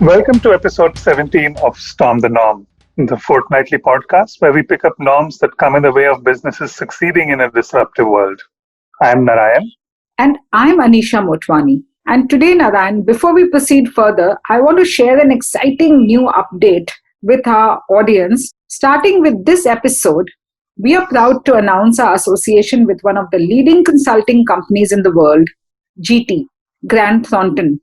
Welcome to episode 17 of Storm the Norm, the fortnightly podcast where we pick up norms that come in the way of businesses succeeding in a disruptive world. I'm Narayan. And I'm Anisha Motwani. And today, Narayan, before we proceed further, I want to share an exciting new update with our audience. Starting with this episode, we are proud to announce our association with one of the leading consulting companies in the world, GT, Grant Thornton.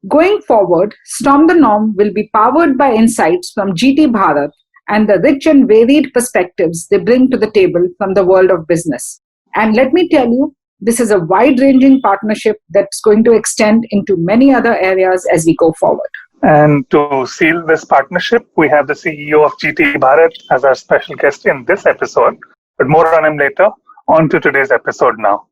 Going forward, Storm the Norm will be powered by insights from GT Bharat and the rich and varied perspectives they bring to the table from the world of business. And let me tell you, this is a wide ranging partnership that's going to extend into many other areas as we go forward. And to seal this partnership, we have the CEO of GT Bharat as our special guest in this episode, but more on him later. On to today's episode now.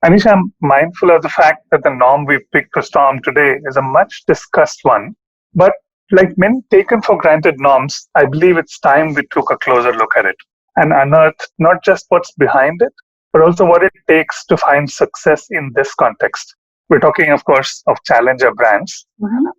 Anisha, I'm mindful of the fact that the norm we've picked to storm today is a much discussed one. But like many taken for granted norms, I believe it's time we took a closer look at it and unearthed not just what's behind it, but also what it takes to find success in this context. We're talking, of course, of challenger brands,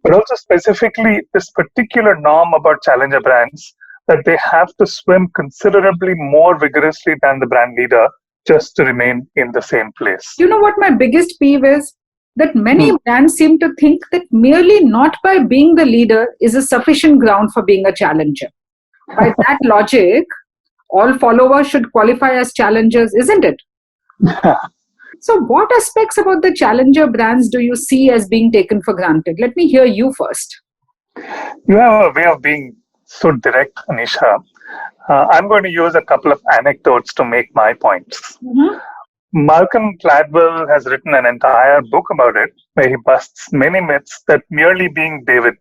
but also specifically this particular norm about challenger brands that they have to swim considerably more vigorously than the brand leader just to remain in the same place. You know what my biggest peeve is? That many brands seem to think that merely not by being the leader is a sufficient ground for being a challenger. By that logic, all followers should qualify as challengers, isn't it? So, what aspects about the challenger brands do you see as being taken for granted? Let me hear you first. You have a way of being so direct, Anisha. I'm going to use a couple of anecdotes to make my points. Malcolm Gladwell has written an entire book about it, where he busts many myths that merely being David,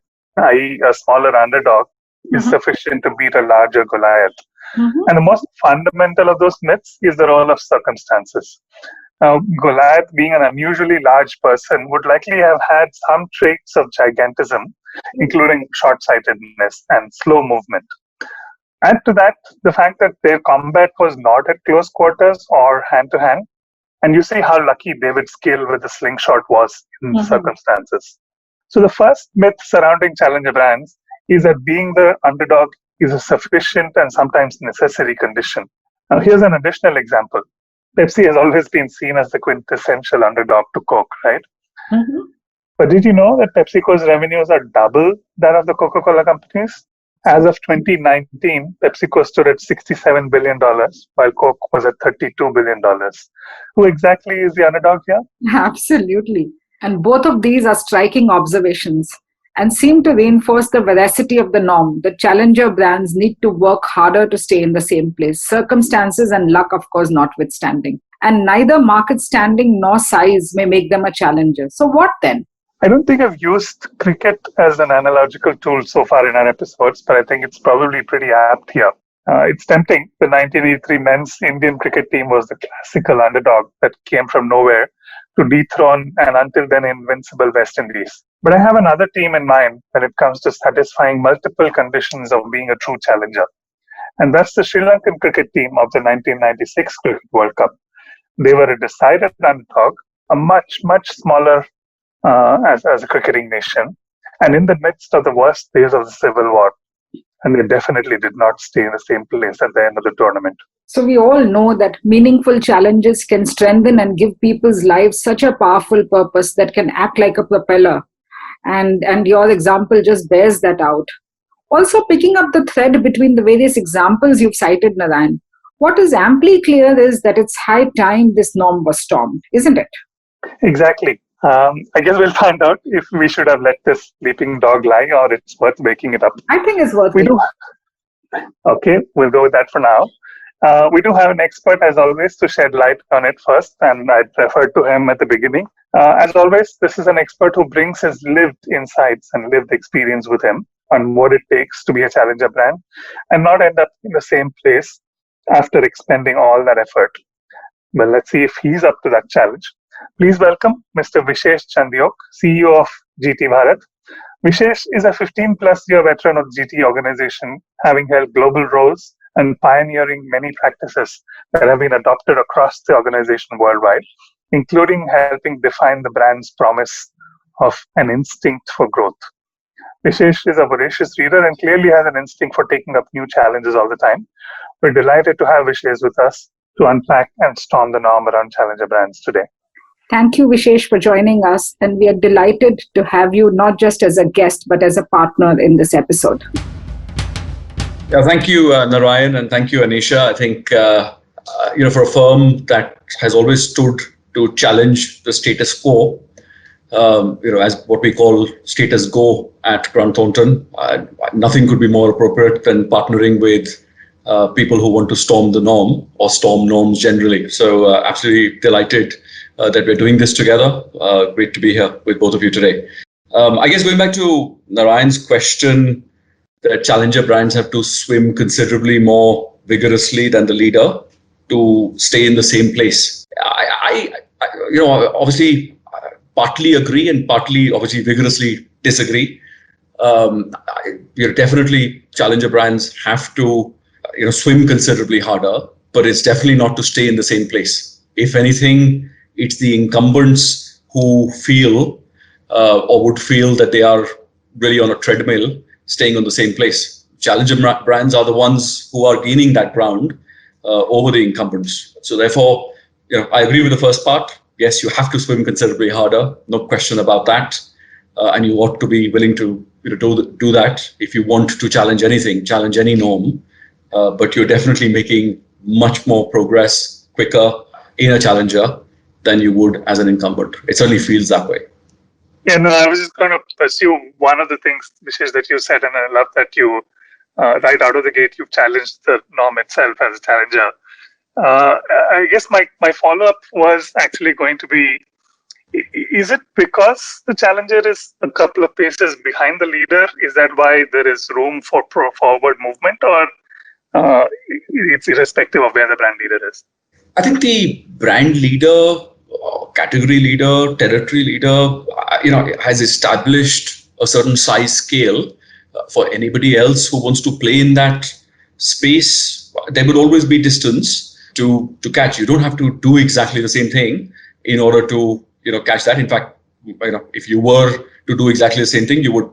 i.e., a smaller underdog, is sufficient to beat a larger Goliath. And the most fundamental of those myths is the role of circumstances. Now, Goliath, being an unusually large person, would likely have had some traits of gigantism, including short-sightedness and slow movement. Add to that the fact that their combat was not at close quarters or hand-to-hand, and you see how lucky David's skill with the slingshot was in the circumstances. So the first myth surrounding challenger brands is that being the underdog is a sufficient and sometimes necessary condition. Now here's an additional example. Pepsi has always been seen as the quintessential underdog to Coke, right? But did you know that PepsiCo's revenues are double that of the Coca-Cola companies? As of 2019, PepsiCo stood at $67 billion, while Coke was at $32 billion. Who exactly is the underdog here? Absolutely. And both of these are striking observations and seem to reinforce the veracity of the norm that challenger brands need to work harder to stay in the same place, circumstances and luck, of course, notwithstanding. And neither market standing nor size may make them a challenger. So what then? I don't think I've used cricket as an analogical tool so far in our episodes, but I think it's probably pretty apt here. It's tempting. The 1983 men's Indian cricket team was the classical underdog that came from nowhere to dethrone and until then invincible West Indies. But I have another team in mind when it comes to satisfying multiple conditions of being a true challenger. And that's the Sri Lankan cricket team of the 1996 Cricket World Cup. They were a decided underdog, a much, much smaller as a cricketing nation, and in the midst of the worst days of the Civil War. And they definitely did not stay in the same place at the end of the tournament. So we all know that meaningful challenges can strengthen and give people's lives such a powerful purpose that can act like a propeller. And your example just bears that out. Also, picking up the thread between the various examples you've cited, Narayan, what is amply clear is that it's high time this norm was stormed, isn't it? Exactly. I guess we'll find out if we should have let this sleeping dog lie or it's worth waking it up. I think it's worth it. Okay, we'll go with that for now. We do have an expert, as always, to shed light on it first, and I referred to him at the beginning. As always, this is an expert who brings his lived insights and lived experience with him on what it takes to be a challenger brand and not end up in the same place after expending all that effort. But let's see if he's up to that challenge. Please welcome Mr. Vishesh Chandiok, CEO of GT Bharat. Vishesh is a 15-plus year veteran of GT organization, having held global roles and pioneering many practices that have been adopted across the organization worldwide, including helping define the brand's promise of an instinct for growth. Vishesh is a voracious reader and clearly has an instinct for taking up new challenges all the time. We're delighted to have Vishesh with us to unpack and storm the norm around challenger brands today. Thank you, Vishesh, for joining us. And we are delighted to have you not just as a guest, but as a partner in this episode. Yeah, thank you, Narayan, and thank you, Anisha. I think, for a firm that has always stood to challenge the status quo, as what we call status go at Grant Thornton, nothing could be more appropriate than partnering with people who want to storm the norm or storm norms generally. So absolutely delighted that we're doing this together. Great to be here with both of you today. I guess going back to Narayan's question, that challenger brands have to swim considerably more vigorously than the leader to stay in the same place. I obviously partly agree and partly obviously vigorously disagree. Definitely challenger brands have to swim considerably harder, but it's definitely not to stay in the same place. If anything, it's the incumbents who feel or would feel that they are really on a treadmill staying on the same place. Challenger brands are the ones who are gaining that ground over the incumbents. So therefore, I agree with the first part. Yes, you have to swim considerably harder, no question about that. And you ought to be willing to do that if you want to challenge anything, challenge any norm. But you're definitely making much more progress quicker in a challenger than you would as an incumbent. It certainly feels that way. Yeah, no, I was just going to pursue one of the things, Vishesh, that you said, and I love that you, right out of the gate, you've challenged the norm itself as a challenger. I guess my follow-up was actually going to be, is it because the challenger is a couple of paces behind the leader? Is that why there is room for forward movement, or it's irrespective of where the brand leader is? I think the brand leader, category leader, territory leader, has established a certain size scale. For anybody else who wants to play in that space, there would always be distance to catch. You don't have to do exactly the same thing in order to catch that. In fact, if you were to do exactly the same thing, you would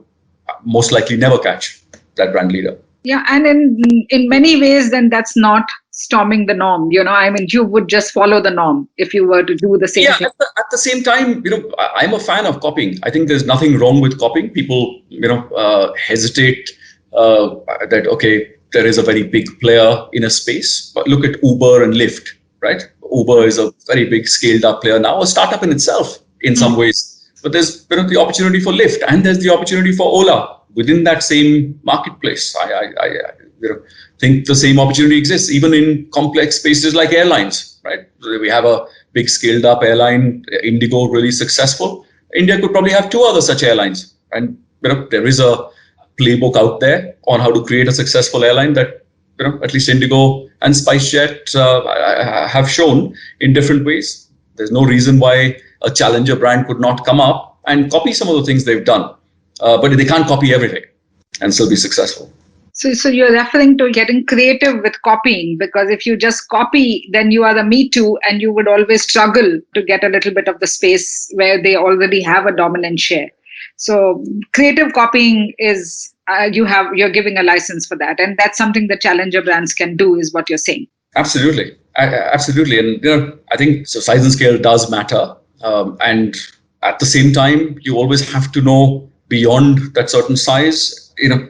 most likely never catch that brand leader. Yeah, and in many ways, then that's not storming the norm. You would just follow the norm if you were to do the same thing. At the same time, I'm a fan of copying. I think there's nothing wrong with copying. People, hesitate that, okay, there is a very big player in a space. But look at Uber and Lyft, right? Uber is a very big scaled up player now, a startup in itself in some ways. But there's the opportunity for Lyft and there's the opportunity for Ola within that same marketplace. I think the same opportunity exists even in complex spaces like airlines, right? We have a big scaled up airline, Indigo, really successful. India could probably have two other such airlines. And there is a playbook out there on how to create a successful airline that at least Indigo and SpiceJet have shown in different ways. There's no reason why a challenger brand could not come up and copy some of the things they've done. But they can't copy everything and still be successful. So you're referring to getting creative with copying, because if you just copy, then you are the Me Too, and you would always struggle to get a little bit of the space where they already have a dominant share. So creative copying is you're giving a license for that, and that's something the challenger brands can do, is what you're saying. Absolutely, absolutely, and I think so. Size and scale does matter, and at the same time, you always have to know beyond that certain size.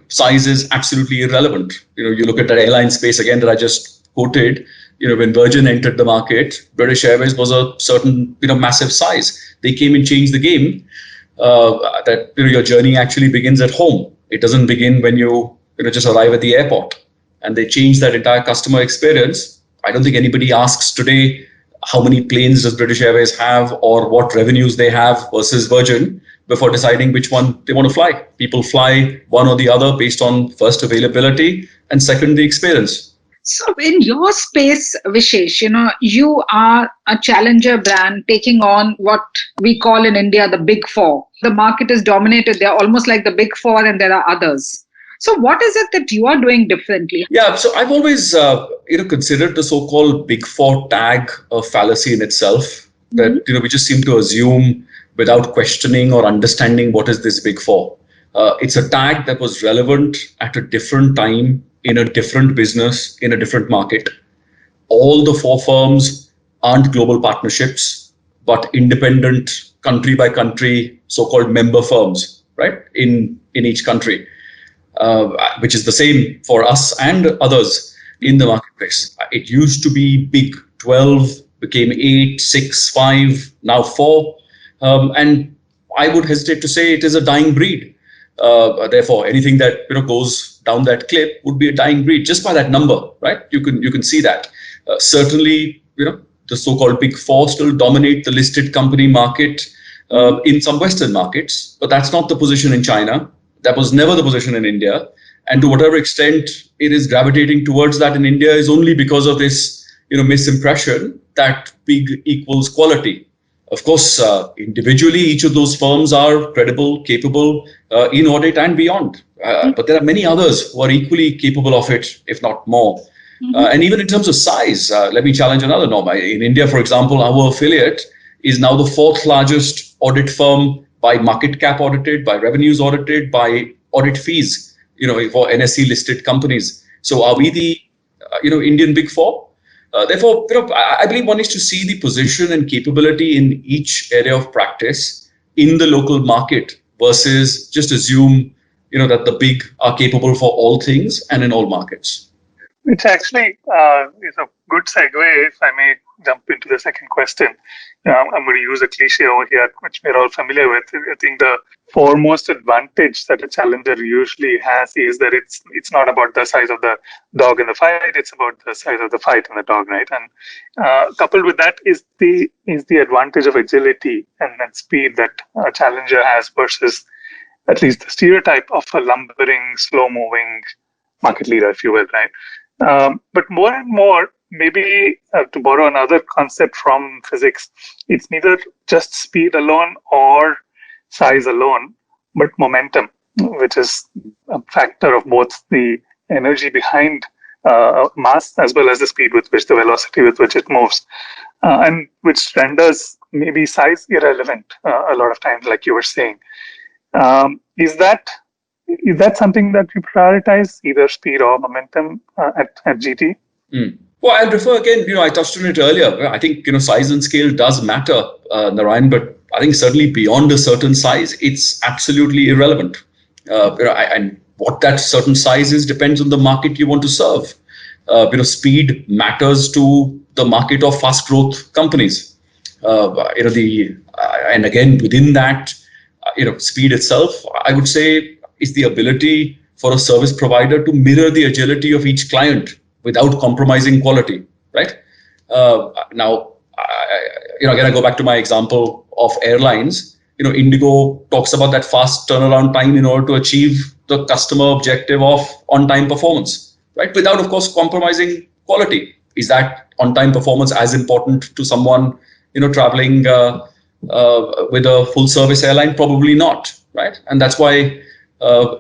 Size is absolutely irrelevant. You look at that airline space again that I just quoted. When Virgin entered the market, British Airways was a certain massive size. They came and changed the game. That your journey actually begins at home. It doesn't begin when you just arrive at the airport. And they changed that entire customer experience. I don't think anybody asks today how many planes does British Airways have or what revenues they have versus Virgin before deciding which one they want to fly. People fly one or the other based on first availability and second the experience. So in your space, Vishesh, you are a challenger brand taking on what we call in India the big four. The market is dominated. They're almost like the big four, and there are others. So what is it that you are doing differently? Yeah, so I've always considered the so-called big four tag a fallacy in itself. That we just seem to assume without questioning or understanding what is this big four. It's a tag that was relevant at a different time in a different business in a different market. All the four firms aren't global partnerships, but independent country by country, so-called member firms, right? In each country, which is the same for us and others in the marketplace. It used to be big, 12, became 8, 6, 5, now 4. And I would hesitate to say it is a dying breed. Therefore, anything that goes down that clip would be a dying breed just by that number, right? You can see that. Certainly, the so-called big four still dominate the listed company market in some Western markets, but that's not the position in China. That was never the position in India. And to whatever extent it is gravitating towards that in India is only because of this, misimpression that big equals quality. Of course, individually, each of those firms are credible, capable in audit and beyond. But there are many others who are equally capable of it, if not more. And even in terms of size, let me challenge another norm. In India, for example, our affiliate is now the 4th largest audit firm by market cap audited, by revenues audited, by audit fees, for NSE listed companies. So are we the, Indian Big Four? Therefore, I believe one needs to see the position and capability in each area of practice in the local market versus just assume, that the big are capable for all things and in all markets. Which actually is a good segue, if I may jump into the second question. I'm going to use a cliche over here, which we're all familiar with. I think the foremost advantage that a challenger usually has is that it's not about the size of the dog in the fight; it's about the size of the fight in the dog, right? And coupled with that is the advantage of agility and speed that a challenger has versus at least the stereotype of a lumbering, slow-moving market leader, if you will, right? But more and more, maybe to borrow another concept from physics, it's neither just speed alone or size alone, but momentum, which is a factor of both the energy behind mass as well as the speed with which, the velocity with which it moves, and which renders maybe size irrelevant a lot of times, like you were saying. Is that something that you prioritize, either speed or momentum at GT? Well, I'll refer again, I touched on it earlier. I think, size and scale does matter, Narayan, but I think certainly beyond a certain size, it's absolutely irrelevant. And what that certain size is depends on the market you want to serve. Speed matters to the market of fast growth companies. And again, within that, speed itself, I would say, is the ability for a service provider to mirror the agility of each client without compromising quality, right? Now, again, I go back to my example of airlines. Indigo talks about that fast turnaround time in order to achieve the customer objective of on-time performance, right? Without, of course, compromising quality. Is that on-time performance as important to someone, traveling with a full-service airline? Probably not, right? And that's why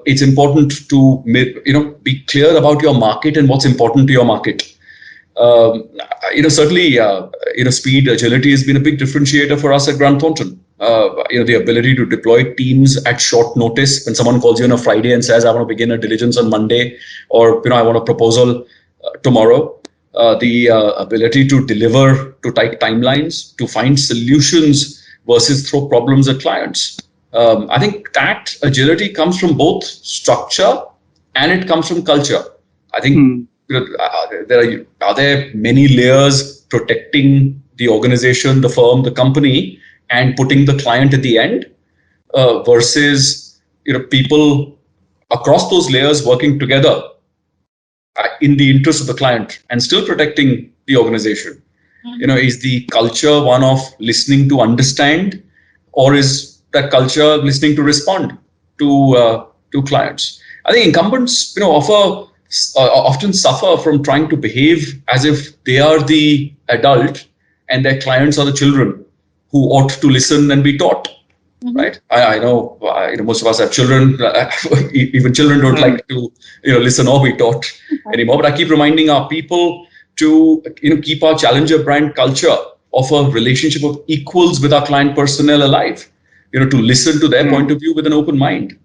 it's important to be clear about your market and what's important to your market. Certainly, speed, agility has been a big differentiator for us at Grant Thornton. The ability to deploy teams at short notice when someone calls you on a Friday and says, I want to begin a diligence on Monday, or I want a proposal tomorrow. The ability to deliver to tight timelines, to find solutions versus throw problems at clients. I think that agility comes from both structure and it comes from culture. I think are there many layers protecting the organization, the firm, the company, and putting the client at the end, versus people across those layers working together in the interest of the client and still protecting the organization. Is the culture one of listening to understand, or is that culture listening to respond to clients? I think incumbents, often suffer from trying to behave as if they are the adult and their clients are the children who ought to listen and be taught. Right? I know, most of us have children. Even children don't like to, listen or be taught anymore. But I keep reminding our people to, keep our challenger brand culture of a relationship of equals with our client personnel alive. To listen to their point of view with an open mind.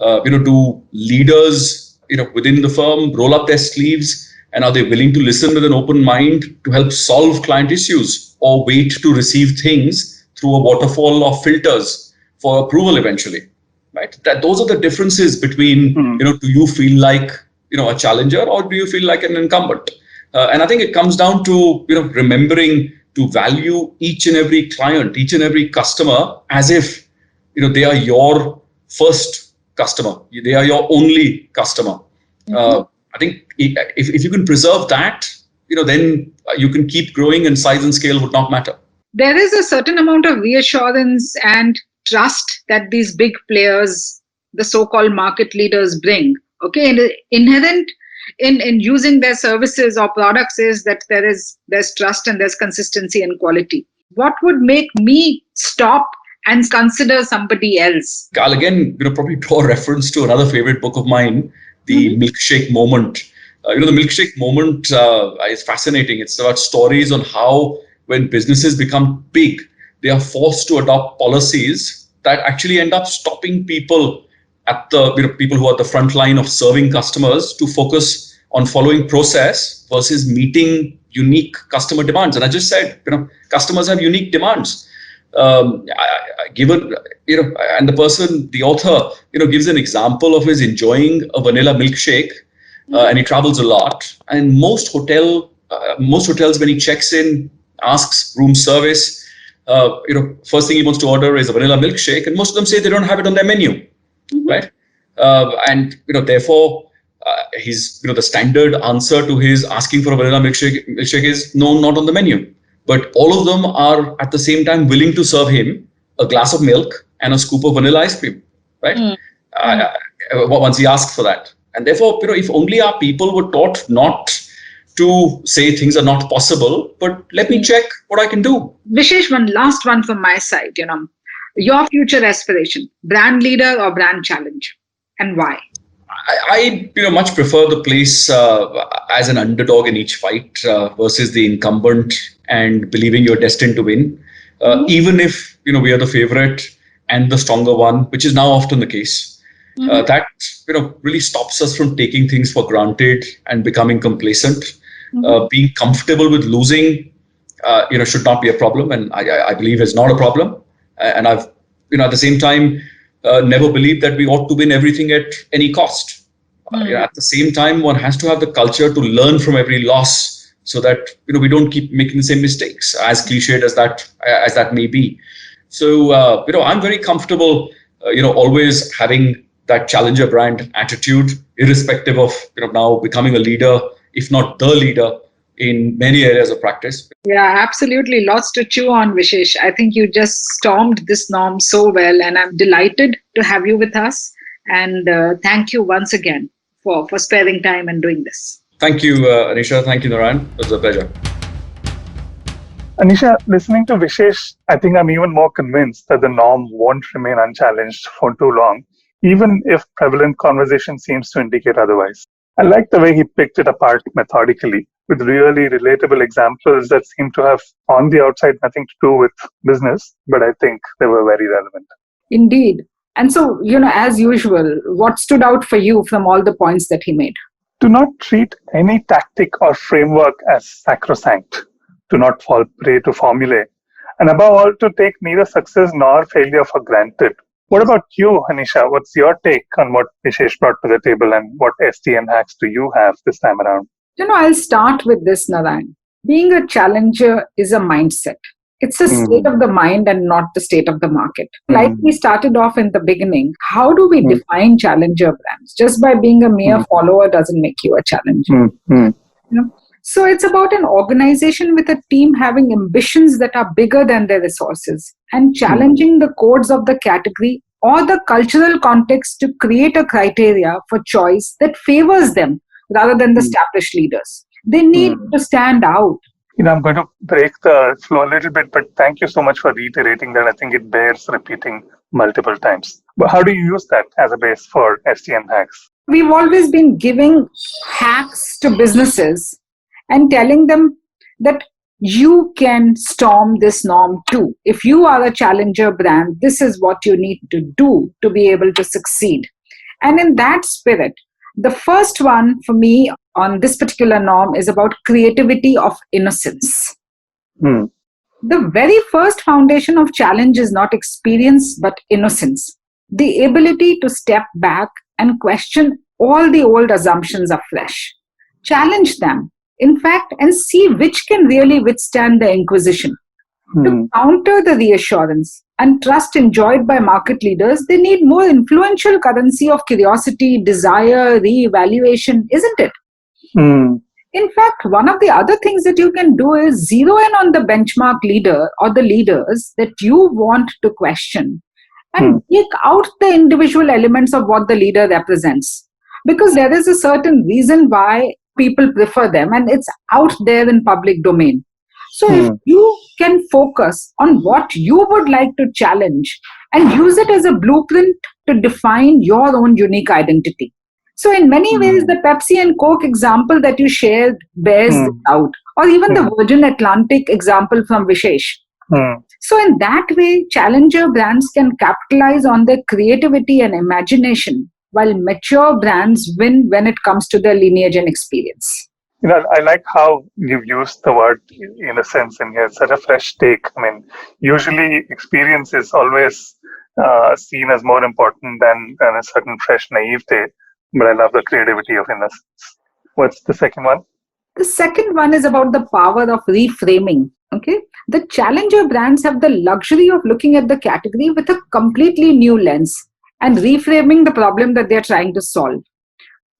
Do leaders, within the firm roll up their sleeves, and are they willing to listen with an open mind to help solve client issues, or wait to receive things through a waterfall of filters for approval eventually, right? Those are the differences between, do you feel like, a challenger, or do you feel like an incumbent? And I think it comes down to, remembering to value each and every client, each and every customer as if, they are your first customer. They are your only customer. I think if you can preserve that, then you can keep growing, and size and scale would not matter. There is a certain amount of reassurance and trust that these big players, the so-called market leaders, bring. Okay, and inherent in using their services or products is that there's trust and there's consistency and quality. What would make me stop and consider somebody else? I'll again, probably draw a reference to another favorite book of mine, The Milkshake Moment. The milkshake moment is fascinating. It's about stories on how when businesses become big, they are forced to adopt policies that actually end up stopping people at the people who are at the front line of serving customers to focus on following process versus meeting unique customer demands. And I just said, customers have unique demands. Given, and the author, gives an example of his enjoying a vanilla milkshake, and he travels a lot. And most hotels, when he checks in, asks room service, first thing he wants to order is a vanilla milkshake, and most of them say they don't have it on their menu, right? And therefore, his the standard answer to his asking for a vanilla milkshake is no, not on the menu. But all of them are at the same time willing to serve him a glass of milk and a scoop of vanilla ice cream, right? Once he asks for that. And therefore, if only our people were taught not to say things are not possible, but let me check what I can do. Vishesh, one last one from my side, your future aspiration, brand leader or brand challenger, and why? I much prefer the place as an underdog in each fight versus the incumbent and believing you're destined to win. Even if we are the favorite and the stronger one, which is now often the case. That really stops us from taking things for granted and becoming complacent. Being comfortable with losing, should not be a problem, and I believe is not a problem. And I've, at the same time, never believed that we ought to win everything at any cost. At the same time, one has to have the culture to learn from every loss, so that we don't keep making the same mistakes, as cliched as that may be. So I'm very comfortable, always having that challenger brand attitude, irrespective of now becoming a leader, if not the leader, in many areas of practice. Yeah, absolutely. Lots to chew on, Vishesh. I think you just stormed this norm so well, and I'm delighted to have you with us. And thank you once again for sparing time and doing this. Thank you, Anisha. Thank you, Narayan. It was a pleasure. Anisha, listening to Vishesh, I think I'm even more convinced that the norm won't remain unchallenged for too long, even if prevalent conversation seems to indicate otherwise. I like the way he picked it apart methodically, with really relatable examples that seem to have, on the outside, nothing to do with business, but I think they were very relevant. Indeed. And so, as usual, what stood out for you from all the points that he made? Do not treat any tactic or framework as sacrosanct. Do not fall prey to formulae. And above all, to take neither success nor failure for granted. What about you, Anisha? What's your take on what Vishesh brought to the table, and what STN hacks do you have this time around? I'll start with this, Narayan. Being a challenger is a mindset. It's a state of the mind and not the state of the market. Like we started off in the beginning, how do we define challenger brands? Just by being a mere follower doesn't make you a challenger. So it's about an organization with a team having ambitions that are bigger than their resources and challenging the codes of the category or the cultural context to create a criteria for choice that favors them rather than the established leaders. They need to stand out. I'm going to break the flow a little bit, but thank you so much for reiterating that. I think it bears repeating multiple times. But how do you use that as a base for STN hacks? We've always been giving hacks to businesses and telling them that you can storm this norm too. If you are a challenger brand, this is what you need to do to be able to succeed. And in that spirit, the first one for me on this particular norm is about creativity of innocence. Hmm. The very first foundation of challenge is not experience but innocence, the ability to step back and question all the old assumptions afresh. Challenge them, in fact, and see which can really withstand the inquisition. To counter the reassurance and trust enjoyed by market leaders, they need more influential currency of curiosity, desire, re-evaluation, isn't it? Hmm. In fact, one of the other things that you can do is zero in on the benchmark leader or the leaders that you want to question and take out the individual elements of what the leader represents. Because there is a certain reason why people prefer them, and it's out there in public domain. So if you can focus on what you would like to challenge and use it as a blueprint to define your own unique identity. So in many ways, the Pepsi and Coke example that you shared bears this out, or even the Virgin Atlantic example from Vishesh. So in that way, challenger brands can capitalize on their creativity and imagination, while mature brands win when it comes to their lineage and experience. I like how you've used the word innocence in here. It's such a fresh take. I mean, usually experience is always seen as more important than a certain fresh naivete. But I love the creativity of innocence. What's the second one? The second one is about the power of reframing. Okay, the challenger brands have the luxury of looking at the category with a completely new lens and reframing the problem that they're trying to solve.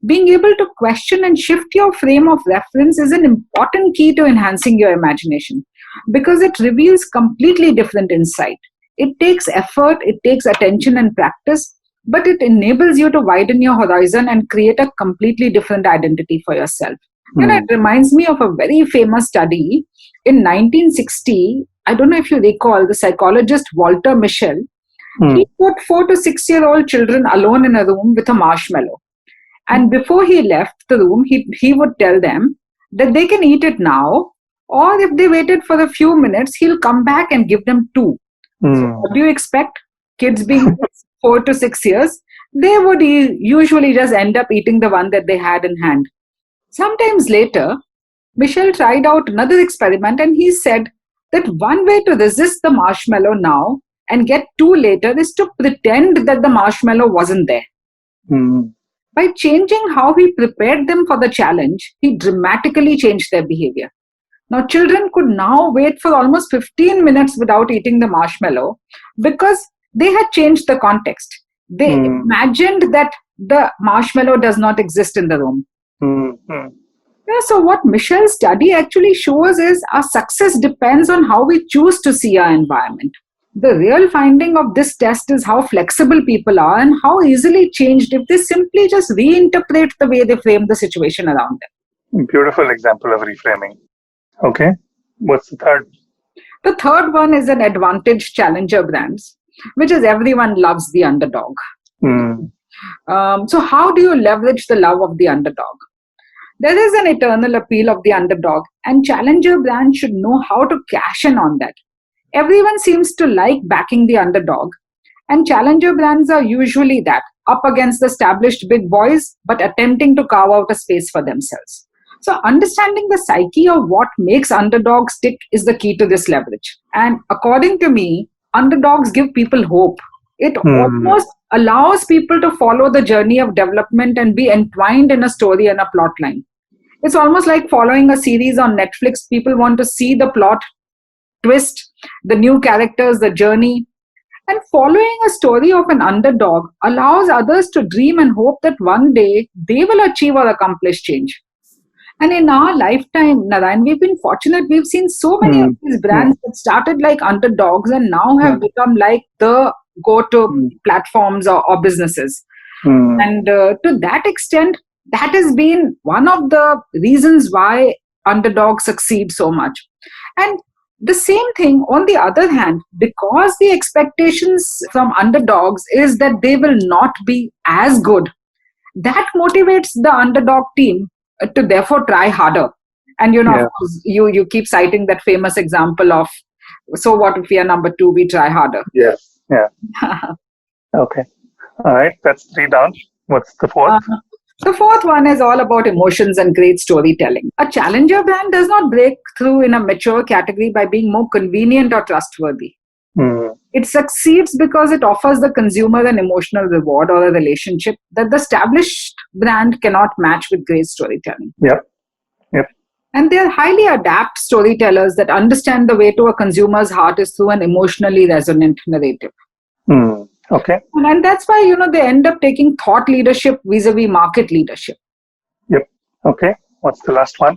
Being able to question and shift your frame of reference is an important key to enhancing your imagination because it reveals completely different insight. It takes effort, it takes attention and practice, but it enables you to widen your horizon and create a completely different identity for yourself. It reminds me of a very famous study in 1960. I don't know if you recall, the psychologist Walter Mischel. He put 4 to 6-year-old children alone in a room with a marshmallow. And before he left the room, he would tell them that they can eat it now, or if they waited for a few minutes, he'll come back and give them 2. So what do you expect? Kids being 4 to 6 years, they would usually just end up eating the one that they had in hand. Sometimes later, Michel tried out another experiment and he said that one way to resist the marshmallow now and get 2 later is to pretend that the marshmallow wasn't there. By changing how he prepared them for the challenge, he dramatically changed their behavior. Now, children could now wait for almost 15 minutes without eating the marshmallow because they had changed the context. They imagined that the marshmallow does not exist in the room. So what Michel's study actually shows is our success depends on how we choose to see our environment. The real finding of this test is how flexible people are and how easily changed if they simply just reinterpret the way they frame the situation around them. Beautiful example of reframing. Okay. What's the third? The third one is an advantage challenger brands, which is everyone loves the underdog. So how do you leverage the love of the underdog? There is an eternal appeal of the underdog, and challenger brands should know how to cash in on that. Everyone seems to like backing the underdog, and challenger brands are usually that, up against the established big boys, but attempting to carve out a space for themselves. So understanding the psyche of what makes underdogs tick is the key to this leverage. And according to me, underdogs give people hope. It almost allows people to follow the journey of development and be entwined in a story and a plot line. It's almost like following a series on Netflix. People want to see the plot twist, the new characters, the journey. And following a story of an underdog allows others to dream and hope that one day they will achieve or accomplish change. And in our lifetime, Narayan, we've been fortunate. We've seen so many of these brands that started like underdogs and now have become like the go-to platforms or businesses. And to that extent, that has been one of the reasons why underdogs succeed so much. And the same thing, on the other hand, because the expectations from underdogs is that they will not be as good, that motivates the underdog team to therefore try harder. And of course, you keep citing that famous example of, so what if we are number 2, we try harder. Yes. Yeah. Okay. All right. That's 3 down. What's the fourth? The fourth one is all about emotions and great storytelling. A challenger brand does not break through in a mature category by being more convenient or trustworthy. It succeeds because it offers the consumer an emotional reward or a relationship that the established brand cannot match with great storytelling. Yep. And they are highly adept storytellers that understand the way to a consumer's heart is through an emotionally resonant narrative. Okay. And that's why, they end up taking thought leadership vis-a-vis market leadership. Yep. Okay. What's the last one?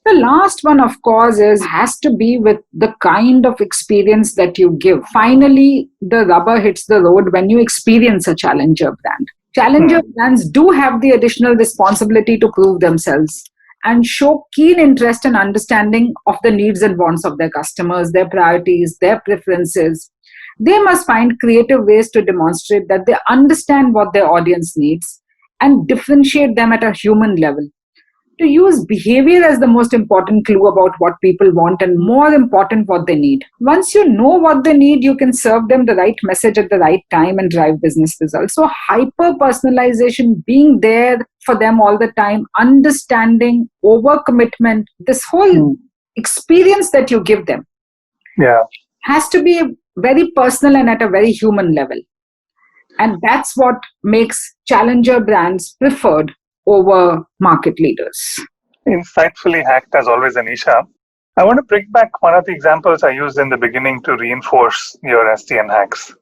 The last one, of course, has to be with the kind of experience that you give. Finally, the rubber hits the road when you experience a challenger brand. Challenger brands do have the additional responsibility to prove themselves and show keen interest and understanding of the needs and wants of their customers, their priorities, their preferences. They must find creative ways to demonstrate that they understand what their audience needs and differentiate them at a human level. To use behavior as the most important clue about what people want and more important, what they need. Once you know what they need, you can serve them the right message at the right time and drive business results. So hyper-personalization, being there for them all the time, understanding, overcommitment, this whole experience that you give them has to be very personal and at a very human level. And that's what makes challenger brands preferred over market leaders. Insightfully hacked as always, Anisha. I want to bring back one of the examples I used in the beginning to reinforce your STN hacks.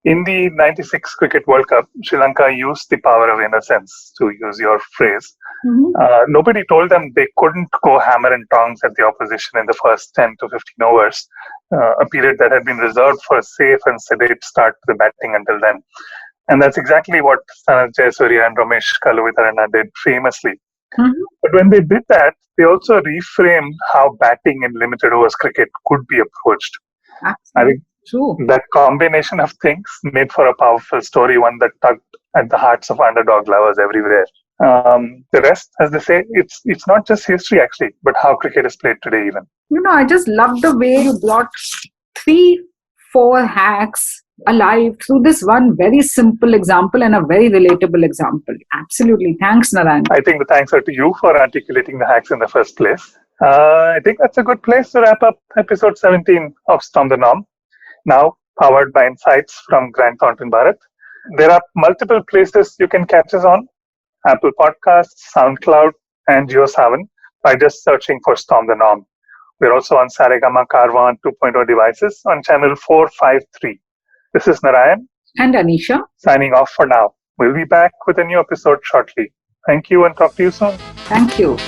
In the 96 Cricket World Cup, Sri Lanka used the power of innocence, to use your phrase. Nobody told them they couldn't go hammer and tongs at the opposition in the first 10 to 15 overs, a period that had been reserved for a safe and sedate start to the batting until then. And that's exactly what Sanath Jayasuriya and Ramesh Kaluvitarana did famously. But when they did that, they also reframed how batting in limited overs cricket could be approached. I think that combination of things made for a powerful story, one that tugged at the hearts of underdog lovers everywhere. The rest, as they say, it's not just history actually, but how cricket is played today even. I just love the way you brought 3-4 hacks alive through this one very simple example and a very relatable example. Absolutely. Thanks, Narayan. I think the thanks are to you for articulating the hacks in the first place. I think that's a good place to wrap up episode 17 of Storm the Norm. Now, powered by insights from Grant Thornton Bharat. There are multiple places you can catch us on: Apple Podcasts, SoundCloud, and JioSaavn by just searching for Storm the Norm. We're also on Saregama Carvaan 2.0 devices on channel 453. This is Narayan. And Anisha. Signing off for now. We'll be back with a new episode shortly. Thank you and talk to you soon. Thank you.